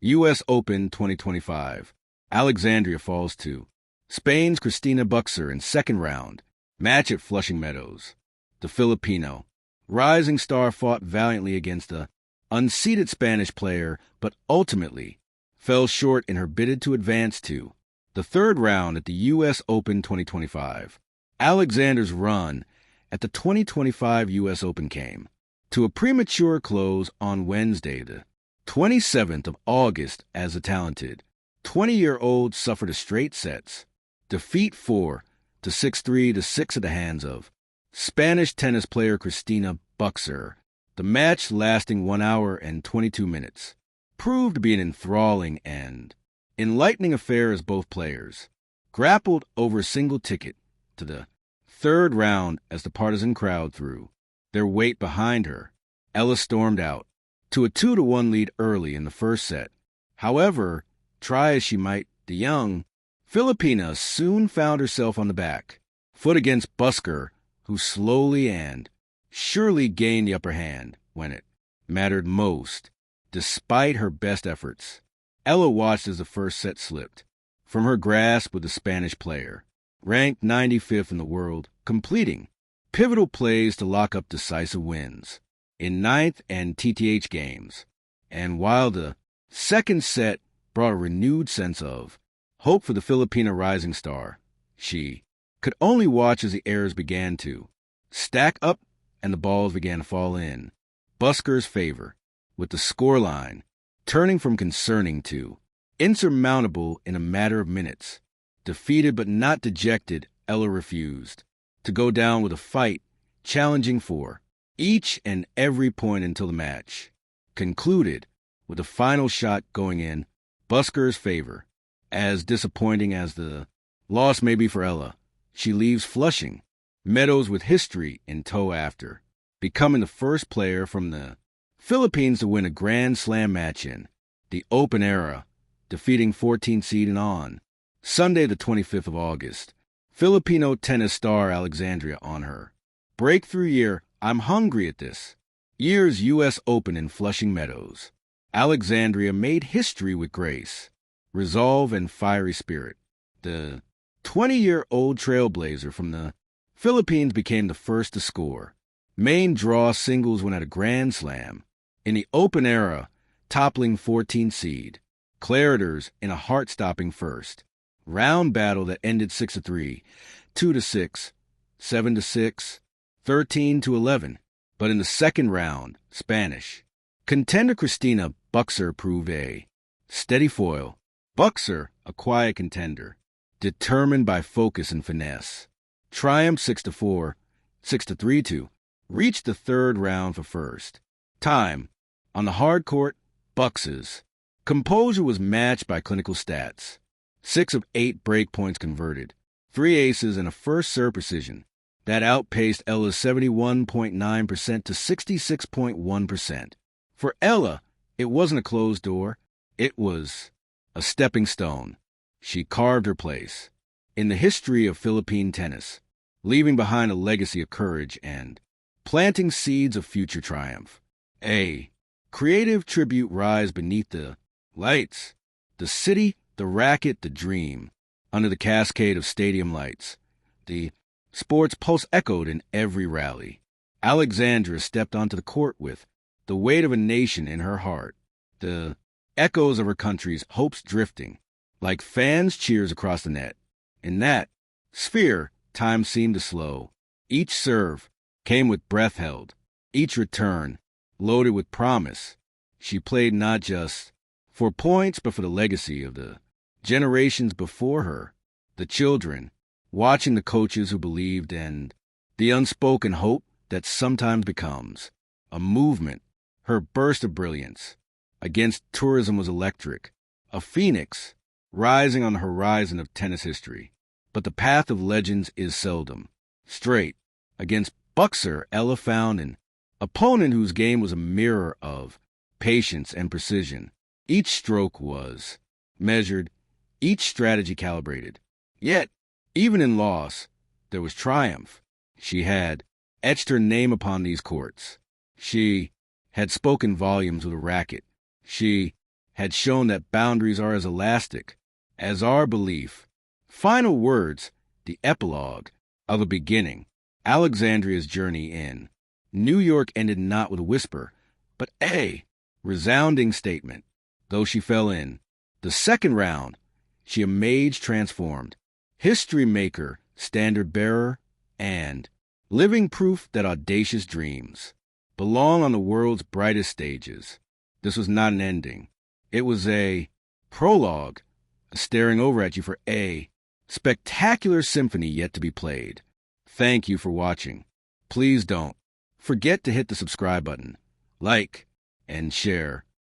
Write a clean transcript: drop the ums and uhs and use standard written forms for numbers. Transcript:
U.S. Open 2025. Alexandria falls to Spain's Cristina Bucsa in second round. Match at Flushing Meadows. The Filipino rising star fought valiantly against the unseeded Spanish player, but ultimately fell short in her bid to advance to the third round at the U.S. Open 2025. Alexander's run at the 2025 U.S. Open came to a premature close on Wednesday, the 27th of August, as the talented 20-year-old suffered a straight sets defeat 4-6, 3-6 at the hands of Spanish tennis player Cristina Bucsa. The match, lasting 1 hour and 22 minutes, proved to be an enthralling and enlightening affair as both players grappled over a single ticket to the third round as the partisan crowd threw their weight behind her. Eala stormed out to a 2-1 lead early in the first set. However, try as she might, the young Filipina soon found herself on the back foot against Bucsa, who slowly and surely gained the upper hand when it mattered most. Despite her best efforts, Eala watched as the first set slipped from her grasp with the Spanish player, ranked 95th in the world, completing pivotal plays to lock up decisive wins in ninth and TTH games. And while the second set brought a renewed sense of hope for the Filipina rising star, she could only watch as the errors began to stack up and the balls began to fall in Bucsa's favor, with the scoreline turning from concerning to insurmountable in a matter of minutes. Defeated but not dejected, Eala refused to go down with a fight, challenging for each and every point until the match concluded with the final shot going in Bucsa's favor. As disappointing as the loss may be for Eala, she leaves Flushing Meadows with history in tow after becoming the first player from the Philippines to win a Grand Slam match in the Open era, defeating 14th seed and on Sunday the 25th of August, Filipino tennis star Alexandra on her breakthrough year. I'm hungry at this year's U.S. Open in Flushing Meadows. Alexandria made history with grace, resolve, and fiery spirit. The 20-year-old trailblazer from the Philippines became the first to score main draw singles win at a Grand Slam in the Open era, toppling 14th seed Claretors in a heart-stopping first round battle that ended 6-3, 2-6, 7-6, 13-11. But in the second round, Spanish contender Cristina Bucsa proved a steady foil. Bucsa, a quiet contender, determined by focus and finesse, triumphed 6-4, 6-3 to reach the third round for first time. On the hard court, Bucsa's composure was matched by clinical stats. 6 of 8 break points converted, 3 aces, and a first serve precision that outpaced Eala's 71.9% to 66.1%. For Eala, it wasn't a closed door, it was a stepping stone. She carved her place in the history of Philippine tennis, leaving behind a legacy of courage and planting seeds of future triumph. A creative tribute rise beneath the lights, the city, the racket, the dream. Under the cascade of stadium lights, the sports pulse echoed in every rally. Alexandra stepped onto the court with the weight of a nation in her heart, the echoes of her country's hopes drifting like fans' cheers across the net. In that sphere, time seemed to slow. Each serve came with breath held, each return loaded with promise. She played not just for points, but for the legacy of the generations before her, the children, watching the coaches who believed, and the unspoken hope that sometimes becomes a movement. Her burst of brilliance against tourism was electric, a phoenix rising on the horizon of tennis history. But the path of legends is seldom straight. Against Bucsa, Eala found an opponent whose game was a mirror of patience and precision. Each stroke was measured, each strategy calibrated. Yet, even in loss, there was triumph. She had etched her name upon these courts. She had spoken volumes with a racket. She had shown that boundaries are as elastic as our belief. Final words, the epilogue of a beginning, Alexandria's journey in New York ended not with a whisper, but a resounding statement. Though she fell in the second round, she a mage transformed, history maker, standard bearer, and living proof that audacious dreams belong on the world's brightest stages. This was not an ending. It was a prologue, staring over at you for a spectacular symphony yet to be played. Thank you for watching. Please don't forget to hit the subscribe button, like, and share.